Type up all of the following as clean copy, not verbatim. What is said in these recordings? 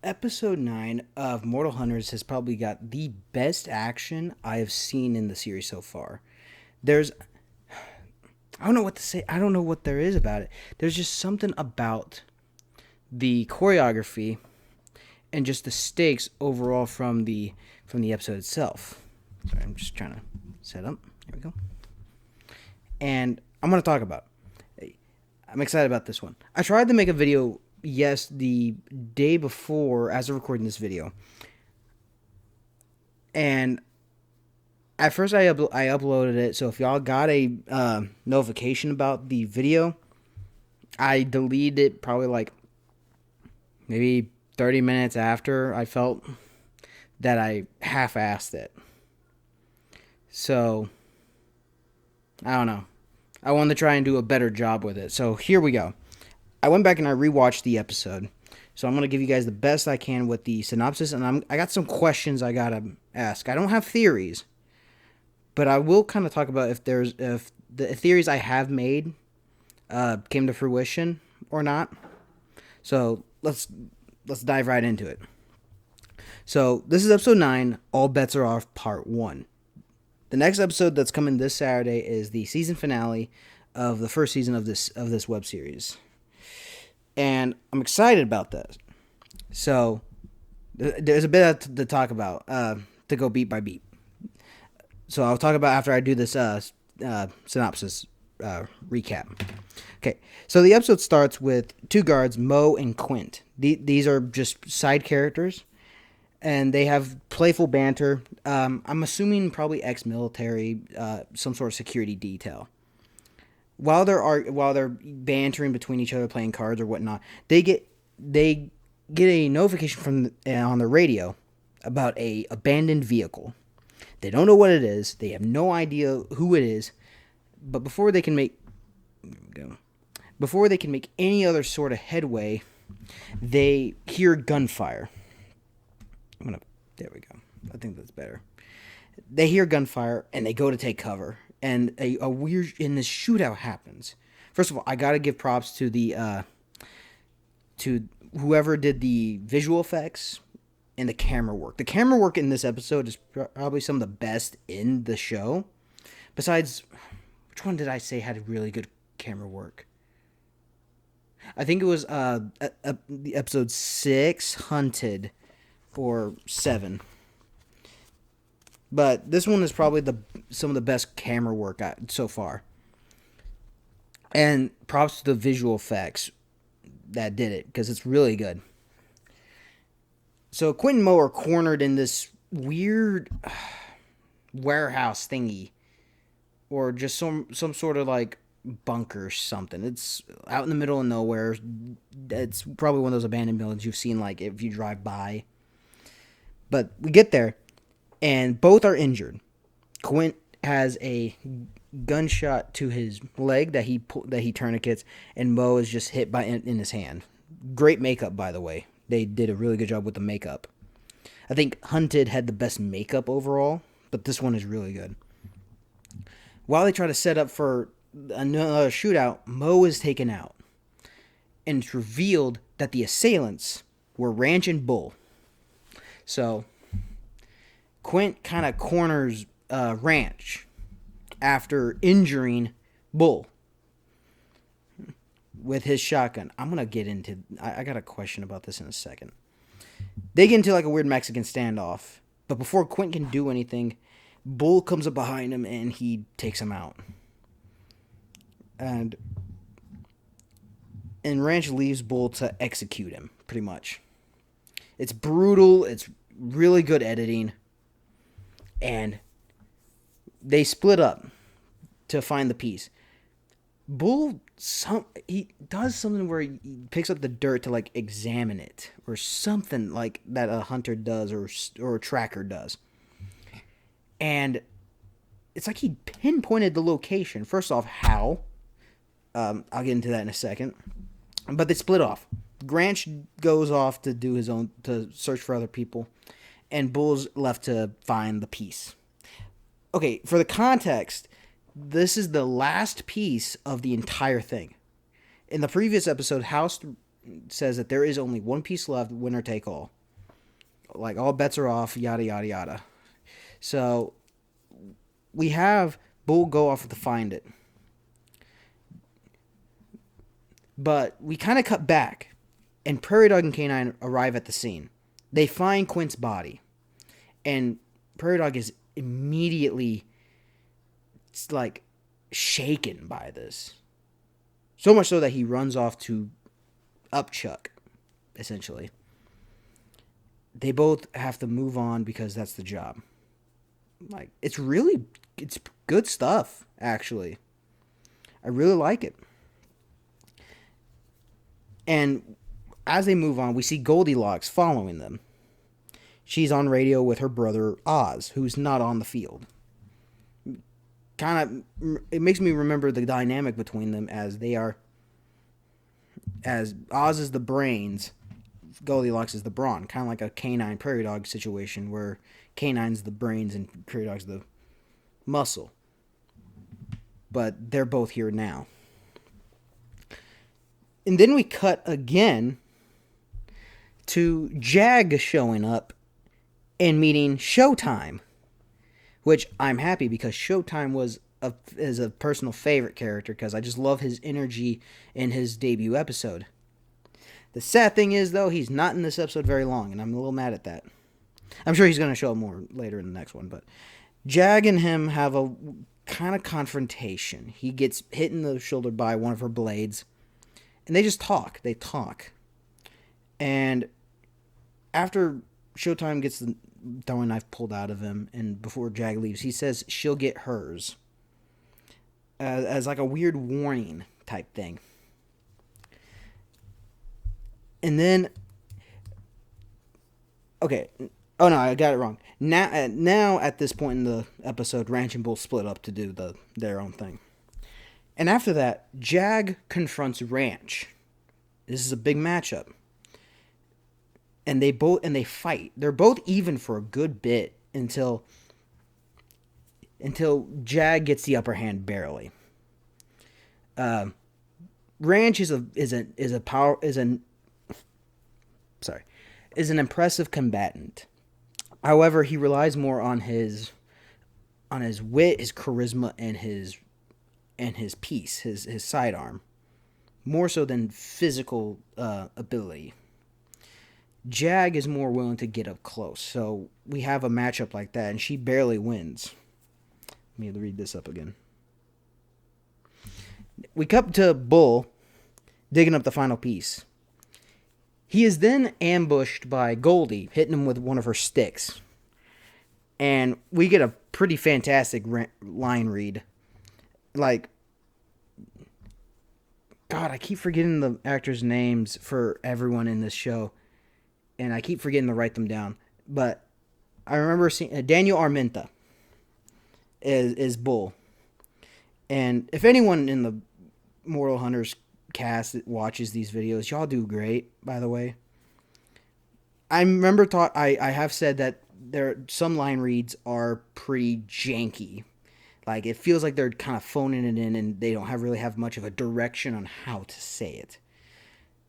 Episode 9 of Mortal Hunters has probably got the best action I have seen in the series so far. There's I don't know what to say. I don't know what there is about it. There's just something about the choreography and just the stakes overall from the episode itself. Sorry, I'm just trying to set up. Here we go. And I'm going to talk about. I'm excited about this one. I tried to make a video the day before as of recording this video. And at first I uploaded it, so if y'all got a notification about the video, I deleted it probably like maybe 30 minutes after I felt that I half-assed it. So, I don't know. I wanted to try and do a better job with it. So, here we go. I went back and I rewatched the episode. So, I'm going to give you guys the best I can with the synopsis. And I got some questions I got to ask. I don't have theories, but I will kind of talk about if the theories I have made came to fruition or not. So, let's dive right into it. So, this is episode 9, All Bets Are Off, part 1. The next episode that's coming this Saturday is the season finale of the first season of this web series. And I'm excited about that. So, there's a bit to talk about, to go beat by beat. So, I'll talk about after I do this synopsis recap. Okay, so the episode starts with two guards, Mo and Quint. These are just side characters, and they have playful banter. I'm assuming probably ex-military, some sort of security detail. While they're bantering between each other, playing cards or whatnot, they get a notification from on the radio about a abandoned vehicle. They don't know what it is. They have no idea who it is. But before they can make any other sort of headway, they hear gunfire. There we go. I think that's better. They hear gunfire and they go to take cover, and this shootout happens. First of all, I gotta give props to to whoever did the visual effects and the camera work. The camera work in this episode is probably some of the best in the show. Besides, which one did I say had really good camera work? I think it was the episode 6, Hunted, or 7. But this one is probably some of the best camera work so far. And props to the visual effects that did it, because it's really good. So Quint and Mo are cornered in this weird warehouse thingy, or just some sort of like bunker or something. It's out in the middle of nowhere. It's probably one of those abandoned buildings you've seen like if you drive by. But we get there, and both are injured. Quint has a gunshot to his leg that he tourniquets, and Mo is just hit in his hand. Great makeup, by the way. They did a really good job with the makeup. I think Hunted had the best makeup overall, but this one is really good. While they try to set up for another shootout, Mo is taken out, and it's revealed that the assailants were Ranch and Bull. So, Quint kind of corners Ranch after injuring Bull with his shotgun. I'm going to get into... I got a question about this in a second. They get into like a weird Mexican standoff. But before Quint can do anything, Bull comes up behind him and he takes him out. And Ranch leaves Bull to execute him, pretty much. It's brutal. It's really good editing. And they split up to find the piece. Bull, he does something where he picks up the dirt to like examine it, or something like that a hunter does, or a tracker does. And it's like he pinpointed the location. First off, how? I'll get into that in a second. But they split off. Ranch goes off to do his own, to search for other people, and Bull's left to find the piece. Okay, for the context, this is the last piece of the entire thing. In the previous episode, House says that there is only one piece left, winner take all. Like all bets are off, yada yada yada. So we have Bull go off to find it. But we kind of cut back, and Prairie Dog and K9 arrive at the scene. They find Quint's body, and Prairie Dog is immediately like shaken by this. So much so that he runs off to upchuck, essentially. They both have to move on because that's the job. Like, it's good stuff, actually. I really like it. And as they move on, we see Goldilocks following them. She's on radio with her brother Oz, who's not on the field. It makes me remember the dynamic between them as Oz is the brains, Goldilocks is the brawn. Kind of like a K9 Prairie Dog situation where K9's the brains and Prairie Dog's the muscle. But they're both here now. And then we cut again to Jag showing up and meeting Showtime, which I'm happy because Showtime is a personal favorite character because I just love his energy in his debut episode. The sad thing is, though, he's not in this episode very long, and I'm a little mad at that. I'm sure he's going to show up more later in the next one, but Jag and him have a kind of confrontation. He gets hit in the shoulder by one of her blades, and they just talk. They talk. And after Showtime gets the throwing knife pulled out of him, and before Jag leaves, he says she'll get hers. As like a weird warning type thing. And then... Okay. Oh, no, I got it wrong. Now at this point in the episode, Ranch and Bull split up to do their own thing. And after that, Jag confronts Ranch. This is a big matchup. And they fight. They're both even for a good bit until Jag gets the upper hand barely. Ranch is an impressive combatant. However, he relies more on his wit, his charisma, and his piece, his sidearm, more so than physical ability. Jag is more willing to get up close, so we have a matchup like that, and she barely wins. Let me read this up again. We cut to Bull digging up the final piece. He is then ambushed by Goldie, hitting him with one of her sticks. And we get a pretty fantastic line read. Like, God, I keep forgetting the actors' names for everyone in this show. And I keep forgetting to write them down. But I remember seeing Daniel Armenta is Bull. And if anyone in the Mortal Hunters cast that watches these videos, y'all do great, by the way. I remember I have said that some line reads are pretty janky. Like, it feels like they're kind of phoning it in and they don't really have much of a direction on how to say it.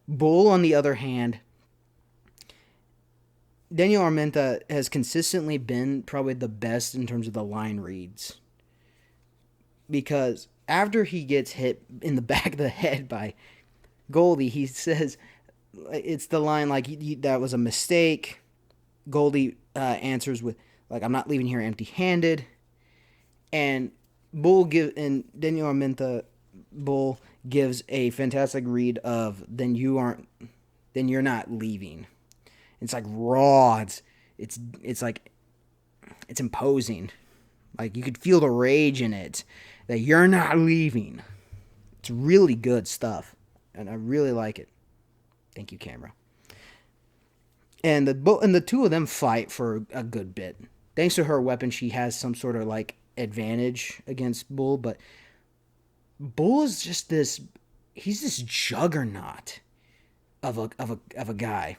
Bull, on the other hand, Daniel Armenta has consistently been probably the best in terms of the line reads. Because after he gets hit in the back of the head by Goldie, he says, it's the line like, that was a mistake. Goldie answers with, like, I'm not leaving here empty-handed. And Daniel Armenta, Bull gives a fantastic read of, then you're not leaving. It's like raw. It's like, it's imposing. Like, you could feel the rage in it. That you're not leaving. It's really good stuff. And I really like it. Thank you, camera. And the two of them fight for a good bit. Thanks to her weapon, she has some sort of, like, advantage against Bull. But Bull is just he's this juggernaut of a guy.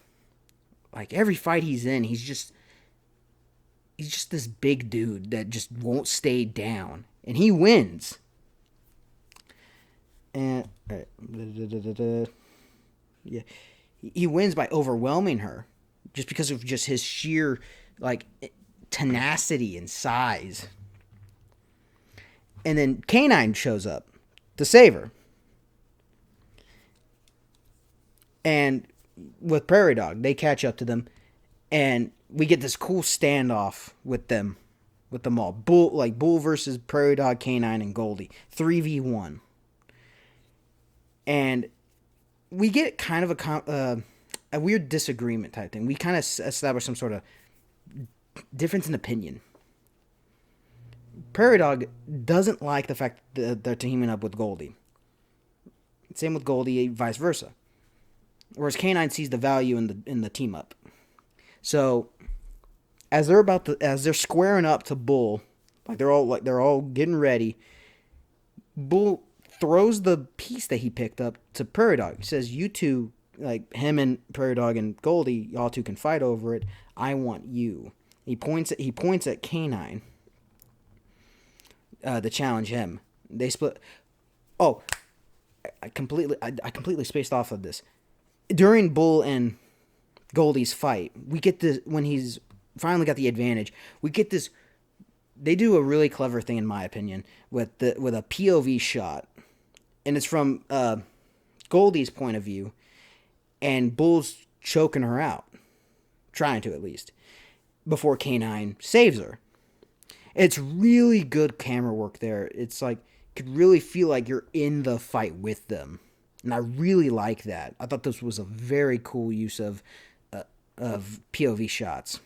Like, every fight he's in, he's just this big dude that just won't stay down. And he wins. And, all right. Yeah, he wins by overwhelming her, just because of just his sheer like tenacity and size. And then Canine shows up to save her, and with Prairie Dog, they catch up to them, and we get this cool standoff with them all. Bull versus Prairie Dog, Canine, and Goldie, 3v1, and we get kind of a weird disagreement type thing. We kind of establish some sort of difference in opinion. Prairie Dog doesn't like the fact that they're teaming up with Goldie. Same with Goldie, vice versa. Whereas Canine sees the value in the team up. So as they're squaring up to Bull, they're all getting ready. Bull throws the piece that he picked up to Prairie Dog. He says, "You two, like him and Prairie Dog and Goldie, y'all two can fight over it. I want you." He points at Canine to challenge him. They split. Oh, I completely spaced off of this. During Bull and Goldie's fight, we get this when he's finally got the advantage. We get this. They do a really clever thing, in my opinion, with a POV shot, and it's from Goldie's point of view, and Bull's choking her out, trying to at least, before Canine saves her. It's really good camera work there. It's like you could really feel like you're in the fight with them, and I really like that. I thought this was a very cool use of POV shots.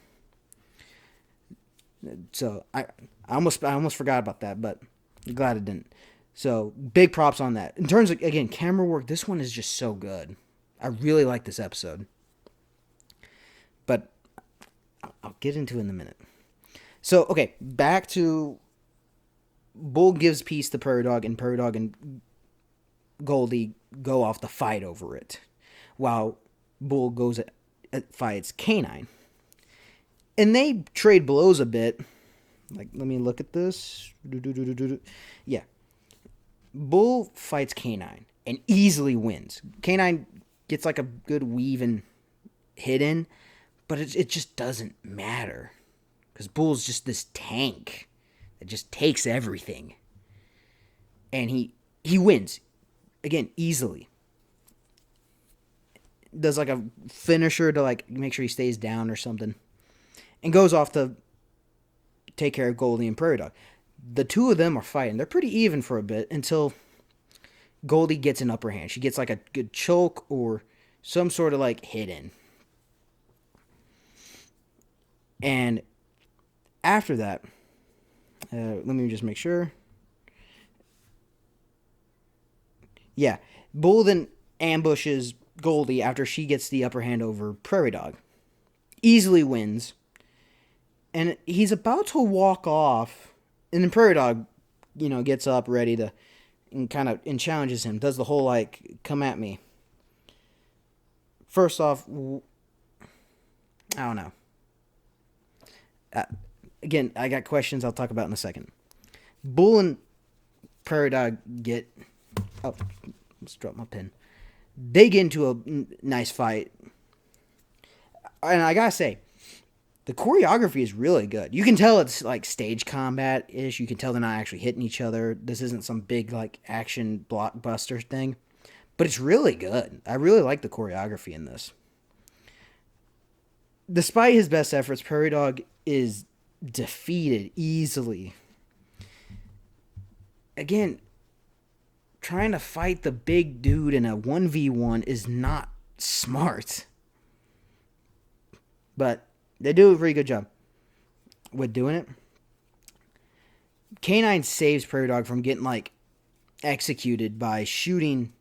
So I almost forgot about that, but I'm glad I didn't. So big props on that. In terms of, again, camera work, this one is just so good. I really like this episode, but I'll get into it in a minute. So okay, back to Bull gives peace to Prairie Dog, and Prairie Dog and Goldie go off the fight over it, while Bull goes fights Canine. And they trade blows a bit. Like, let me look at this. Yeah. Bull fights Canine and easily wins. Canine gets like a good weave and hit in, but it just doesn't matter. Because Bull's just this tank that just takes everything. And he wins. Again, easily. Does like a finisher to like make sure he stays down or something. And goes off to take care of Goldie and Prairie Dog. The two of them are fighting. They're pretty even for a bit until Goldie gets an upper hand. She gets like a good choke or some sort of like hit in. And after that, let me just make sure. Yeah, Bull then ambushes Goldie after she gets the upper hand over Prairie Dog. Easily wins. And he's about to walk off, and then Prairie Dog, gets up ready to, and challenges him. Does the whole like, come at me. First off, I don't know. Again, I got questions I'll talk about in a second. Bull and Prairie Dog get, let's drop my pen. They get into a nice fight, and I gotta say, the choreography is really good. You can tell it's like stage combat-ish. You can tell they're not actually hitting each other. This isn't some big like action blockbuster thing. But it's really good. I really like the choreography in this. Despite his best efforts, Prairie Dog is defeated easily. Again, trying to fight the big dude in a 1v1 is not smart. But they do a very good job with doing it. Canine saves Prairie Dog from getting like executed by shooting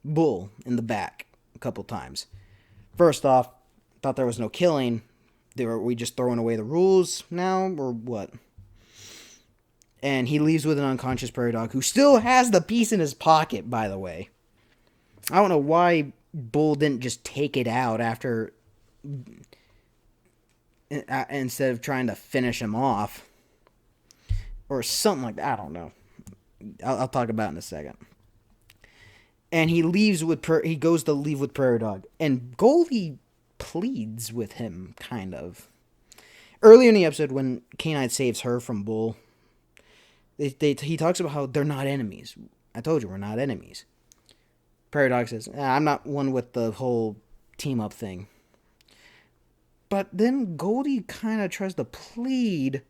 Bull in the back a couple times. First off, thought there was no killing. Were we just throwing away the rules now or what? And he leaves with an unconscious Prairie Dog who still has the piece in his pocket, by the way. I don't know why Bull didn't just take it out after, instead of trying to finish him off or something like that. I don't know. I'll talk about it in a second. and he goes to leave with Prairie Dog, and Goldie pleads with him, kind of. Earlier in the episode, when K9 saves her from Bull, he talks about how they're not enemies. I told you we're not enemies. Prairie Dog says, I'm not one with the whole team up thing. But then Goldie kind of tries to plead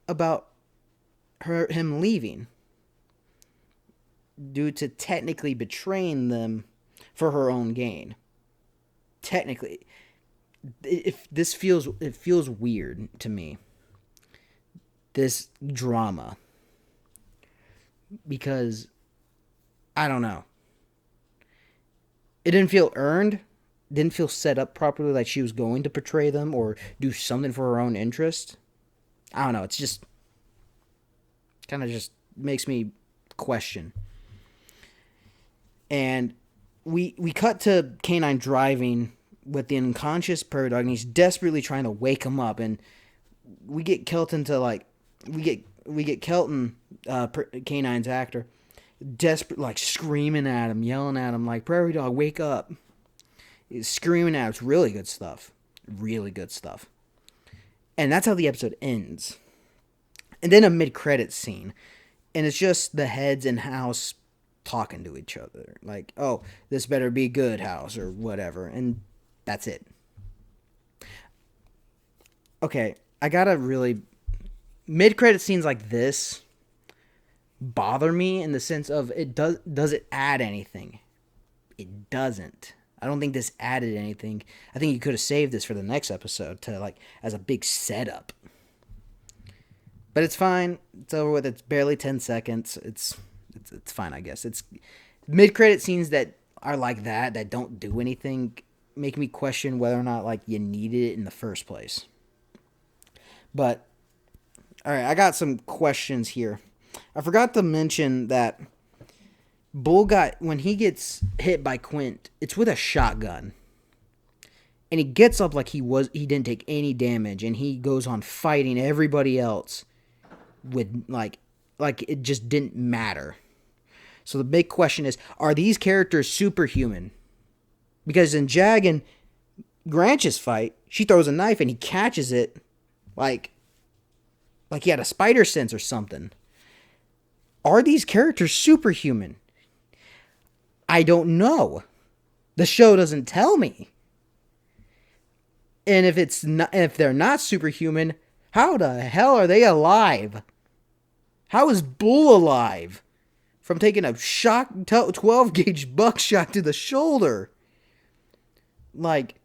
about him leaving due to technically betraying them for her own gain. Technically, it feels weird to me. This drama, because I don't know. It didn't feel earned. Didn't feel set up properly, like she was going to betray them or do something for her own interest. I don't know. It's just kind of just makes me question. And we cut to K9 driving with the unconscious Prairie Dog, and he's desperately trying to wake him up. And we get Kelton to we get Kelton, K9's actor, desperate, like screaming at him, yelling at him, like, Prairie Dog, wake up. He's screaming at him. It's really good stuff. Really good stuff. And that's how the episode ends. And then a mid-credits scene. And it's just the heads in House talking to each other. Like, oh, this better be good, House, or whatever. And that's it. Okay, I gotta really... Mid-credit scenes like this bother me in the sense of, does it add anything? It doesn't. I don't think this added anything. I think you could have saved this for the next episode to, like, as a big setup. But it's fine. It's over with. It's barely 10 seconds. It's fine, I guess. It's mid-credit scenes that are like that don't do anything, make me question whether or not, like, you needed it in the first place. But, alright, I got some questions here. I forgot to mention that Bull when he gets hit by Quint, it's with a shotgun. And he gets up like he didn't take any damage, and he goes on fighting everybody else with, like it just didn't matter. So the big question is, are these characters superhuman? Because in Jag and Granch's fight, she throws a knife and he catches it like he had a spider sense or something. Are these characters superhuman? I don't know. The show doesn't tell me. And if they're not superhuman, how the hell are they alive? How is Bull alive from taking a 12 gauge buckshot to the shoulder? Like,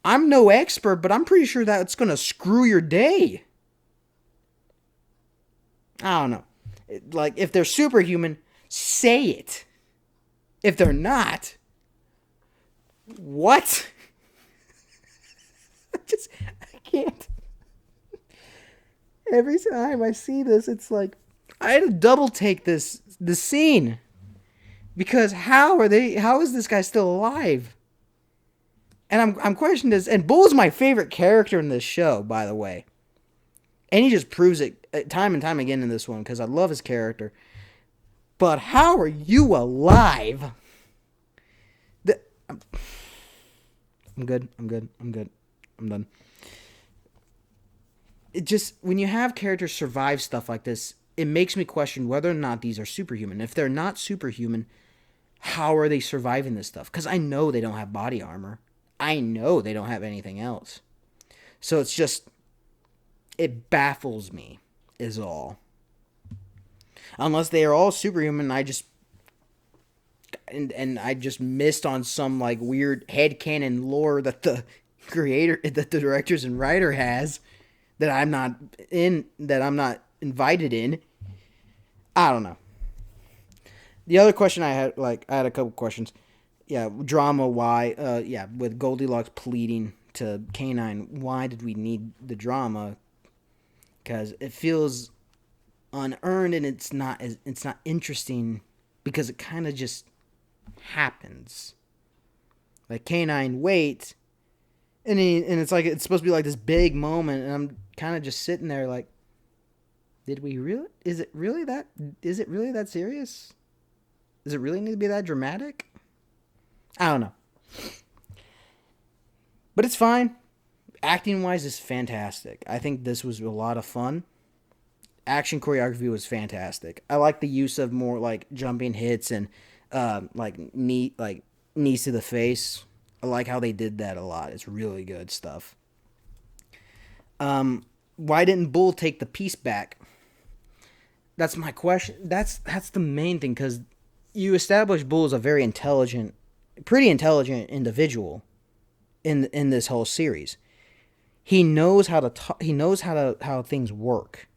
I'm no expert, but I'm pretty sure that's gonna screw your day. I don't know. Like, if they're superhuman, say it. If they're not, what? I can't. Every time I see this, it's like, I had to double take the scene. Because how is this guy still alive? And I'm questioning this, and Bull's my favorite character in this show, by the way. And he just proves it time and time again in this one, because I love his character. But how are you alive? I'm good. I'm done. It just, when you have characters survive stuff like this, it makes me question whether or not these are superhuman. If they're not superhuman, how are they surviving this stuff? Because I know they don't have body armor. I know they don't have anything else. So it's just, it baffles me, is all. Unless they are all superhuman, I just missed on some, like, weird headcanon lore that the directors and writer has that I'm not invited in. I don't know. The other question I had a couple questions. Yeah, drama, why? With Goldilocks pleading to K9, why did we need the drama? Because it feels unearned, and it's not interesting because it kind of just happens. Like, K9 waits, and it's like it's supposed to be like this big moment, and I'm kind of just sitting there like, did we really? Is it really that serious? Does it really need to be that dramatic? I don't know. But it's fine. Acting wise is fantastic. I think this was a lot of fun. Action choreography was fantastic. I like the use of more like jumping hits and like knees to the face. I like how they did that a lot. It's really good stuff. Why didn't Bull take the piece back? That's my question. That's the main thing because you establish Bull as a very intelligent, pretty intelligent individual in this whole series. He knows how to talk, he knows how things work.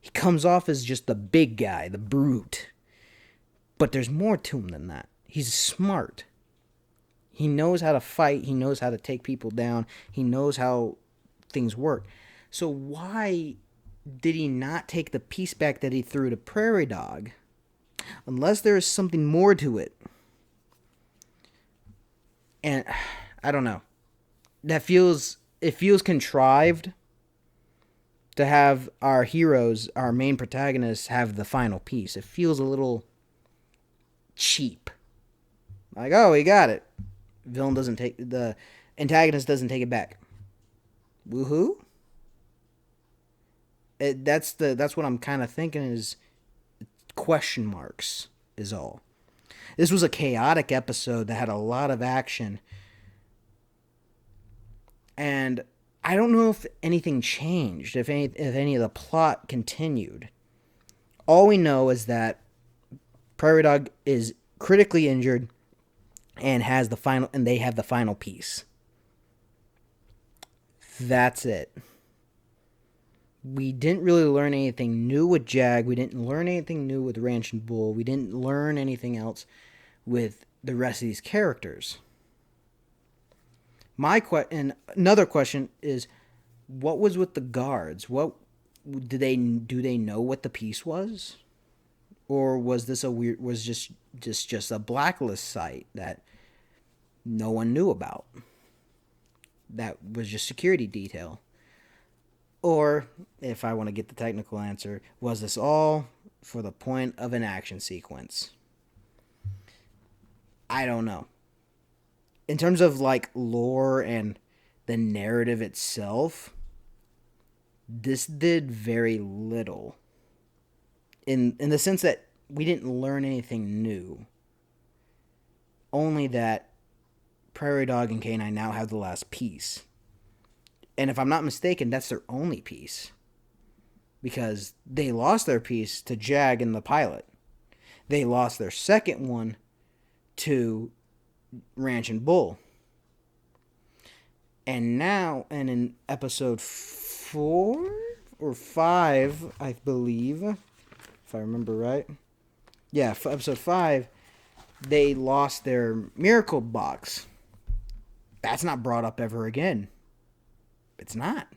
He comes off as just the big guy, the brute. But there's more to him than that. He's smart. He knows how to fight, he knows how to take people down, he knows how things work. So why did he not take the piece back that he threw to Prairie Dog? Unless there is something more to it. And I don't know. It feels contrived to have our heroes, our main protagonists, have the final piece. It feels a little cheap. Like, oh, he got it. The antagonist doesn't take it back. Woohoo! That's what I'm kind of thinking is question marks is all. This was a chaotic episode that had a lot of action. And I don't know if anything changed, if any of the plot continued. All we know is that Prairie Dog is critically injured and they have the final piece. That's it. We didn't really learn anything new with Jag. We didn't learn anything new with Ranch and Bull. We didn't learn anything else with the rest of these characters. And another question is, what was with the guards? What do they know what the piece was, or was this just a blacklist site that no one knew about? That was just security detail. Or, if I want to get the technical answer, was this all for the point of an action sequence? I don't know. In terms of like lore and the narrative itself, this did very little. In the sense that we didn't learn anything new. Only that Prairie Dog and K9 now have the last piece. And if I'm not mistaken, that's their only piece. Because they lost their piece to Jag in the pilot. They lost their second one to Ranch and Bull. And now, and in episode 4 or 5, I believe, if I remember right. Yeah, for episode 5, they lost their miracle box. That's not brought up ever again. It's not.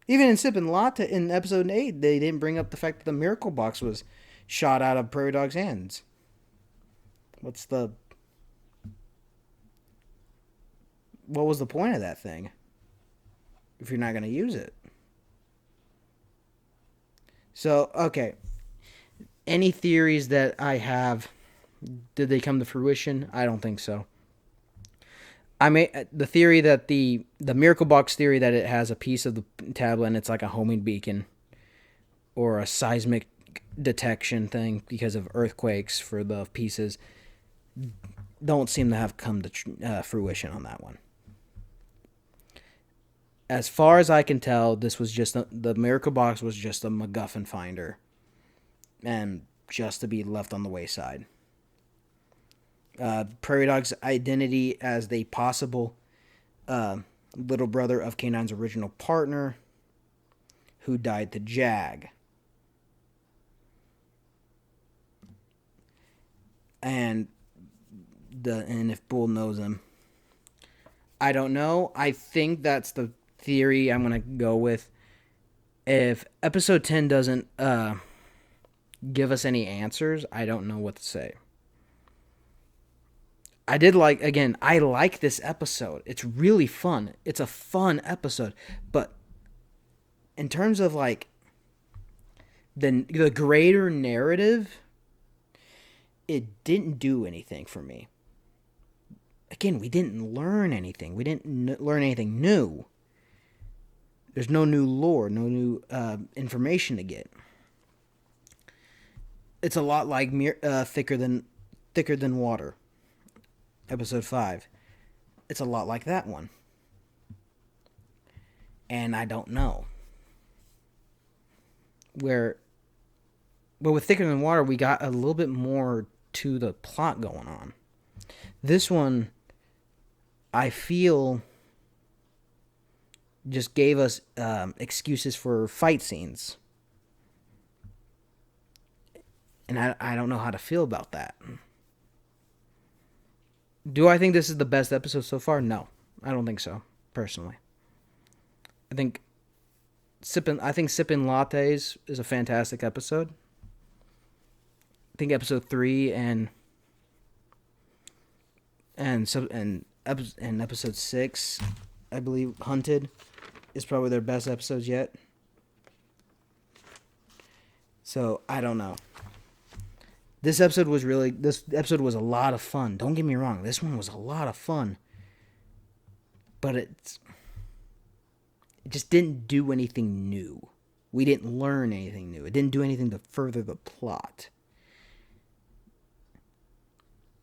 Even in Sip and Latte in episode 8, they didn't bring up the fact that the miracle box was shot out of Prairie Dog's hands. What was the point of that thing if you're not going to use it? So, okay. Any theories that I have, did they come to fruition? I don't think so. The theory that the miracle box theory that it has a piece of the tablet and it's like a homing beacon or a seismic detection thing because of earthquakes for the pieces don't seem to have come to fruition on that one. As far as I can tell, this was just the miracle box was just a MacGuffin finder and just to be left on the wayside. Prairie Dog's identity as the possible little brother of K9's original partner who died to Jag. And if Bull knows him. I don't know. I think that's the theory I'm going to go with. If episode 10 doesn't give us any answers, I don't know what to say. I like this episode. It's really fun. It's a fun episode. But in terms of like the greater narrative, it didn't do anything for me. Again, we didn't learn anything. We didn't learn anything new. There's no new lore, no new information to get. It's a lot like thicker than water. Episode 5. It's a lot like that one. And I don't know. But with Thicker Than Water, we got a little bit more to the plot going on. This one, I feel, just gave us excuses for fight scenes. And I don't know how to feel about that. Do I think this is the best episode so far? No, I don't think so, personally. I think Sippin' Lattes is a fantastic episode. I think episode 3 and episode 6, I believe, Hunted, is probably their best episodes yet. So I don't know. This episode was a lot of fun. Don't get me wrong. This one was a lot of fun. But it just didn't do anything new. We didn't learn anything new. It didn't do anything to further the plot.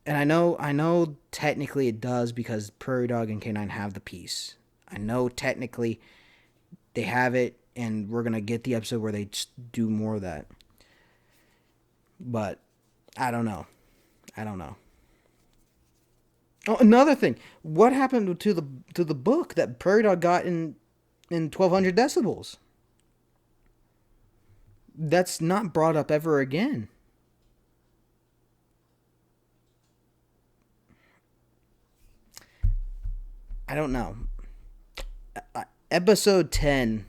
And I know technically it does because Prairie Dog and K9 have the piece. I know technically they have it, and we're going to get the episode where they just do more of that. But I don't know. Oh, another thing. What happened to the book that Prairie Dog got in 1200 decibels? That's not brought up ever again. I don't know. Episode 10,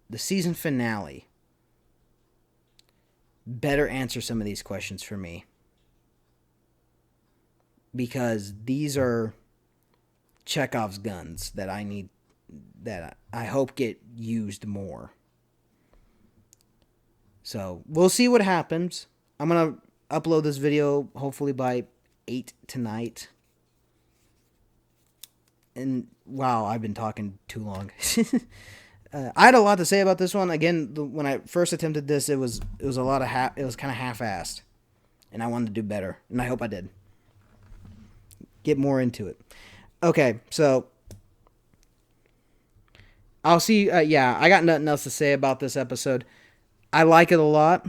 the season finale, better answer some of these questions for me. Because these are Chekhov's guns that I hope get used more. So, we'll see what happens. I'm going to upload this video hopefully by 8 tonight. And wow, I've been talking too long. I had a lot to say about this one. Again, when I first attempted this, it was a lot of it was kind of half-assed, and I wanted to do better, and I hope I did. Get more into it. Okay, so I'll see. Yeah, I got nothing else to say about this episode. I like it a lot.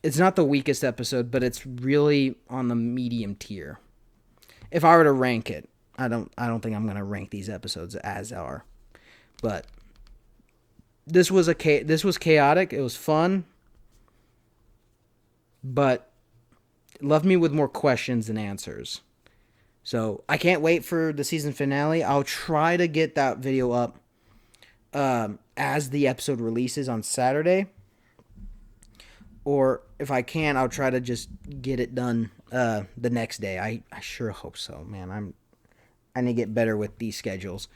It's not the weakest episode, but it's really on the medium tier. If I were to rank it, I don't think I'm gonna rank these episodes as are, but this was chaotic. It was fun, but it left me with more questions than answers. So I can't wait for the season finale. I'll try to get that video up as the episode releases on Saturday, or if I can, I'll try to just get it done the next day. I sure hope so, man. I need to get better with these schedules.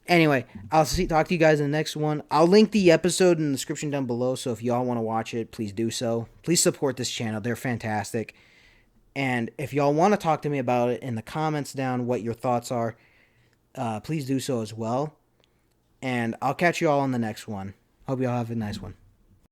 Anyway, I'll talk to you guys in the next one. I'll link the episode in the description down below, so if y'all want to watch it, please do so. Please support this channel. They're fantastic. And if y'all want to talk to me about it in the comments down, what your thoughts are, please do so as well. And I'll catch you all on the next one. Hope y'all have a nice one.